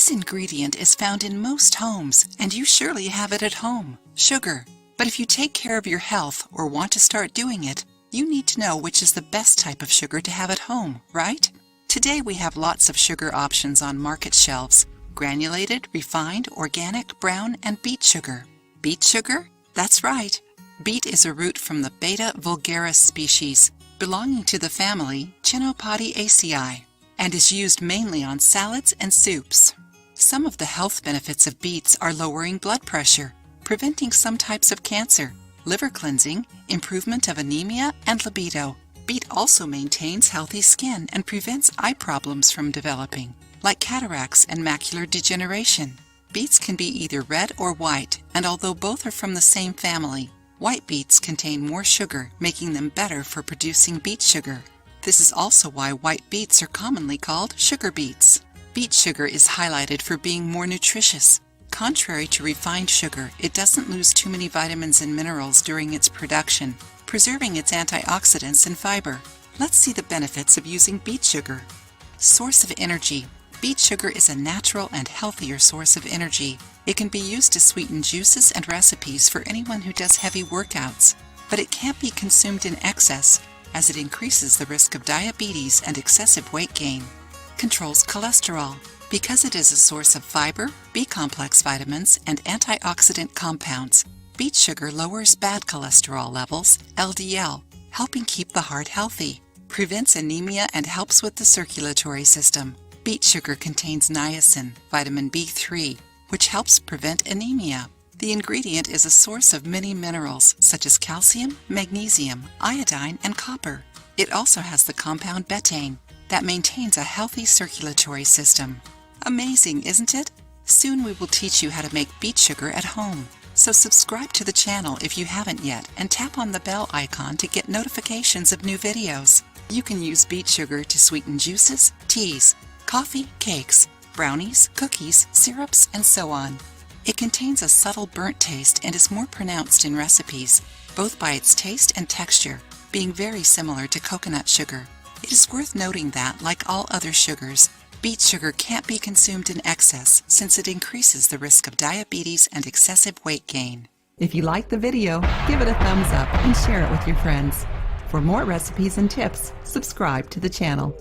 This ingredient is found in most homes, and you surely have it at home: sugar. But if you take care of your health or want to start doing it, you need to know which is the best type of sugar to have at home, right? Today we have lots of sugar options on market shelves: granulated, refined, organic, brown, and beet sugar. Beet sugar? That's right. Beet is a root from the Beta vulgaris species, belonging to the family Chenopodiaceae, and is used mainly on salads and soups. Some of the health benefits of beets are lowering blood pressure, preventing some types of cancer, liver cleansing, improvement of anemia, and libido. Beet also maintains healthy skin and prevents eye problems from developing, like cataracts and macular degeneration. Beets can be either red or white, and although both are from the same family, white beets contain more sugar, making them better for producing beet sugar. This is also why white beets are commonly called sugar beets. Beet sugar is highlighted for being more nutritious. Contrary to refined sugar, it doesn't lose too many vitamins and minerals during its production, preserving its antioxidants and fiber. Let's see the benefits of using beet sugar. Source of energy. Beet sugar is a natural and healthier source of energy. It can be used to sweeten juices and recipes for anyone who does heavy workouts, but it can't be consumed in excess, as it increases the risk of diabetes and excessive weight gain. Controls cholesterol. Because it is a source of fiber, B-complex vitamins, and antioxidant compounds, beet sugar lowers bad cholesterol levels, LDL, helping keep the heart healthy, prevents anemia, and helps with the circulatory system. Beet sugar contains niacin, vitamin B3, which helps prevent anemia. The ingredient is a source of many minerals such as calcium, magnesium, iodine, and copper. It also has the compound betaine that maintains a healthy circulatory system. Amazing, isn't it? Soon we will teach you how to make beet sugar at home. So subscribe to the channel if you haven't yet, and tap on the bell icon to get notifications of new videos. You can use beet sugar to sweeten juices, teas, coffee, cakes, brownies, cookies, syrups, and so on. It contains a subtle burnt taste and is more pronounced in recipes, both by its taste and texture, being very similar to coconut sugar. It is worth noting that, like all other sugars, beet sugar can't be consumed in excess since it increases the risk of diabetes and excessive weight gain. If you liked the video, give it a thumbs up and share it with your friends. For more recipes and tips, subscribe to the channel.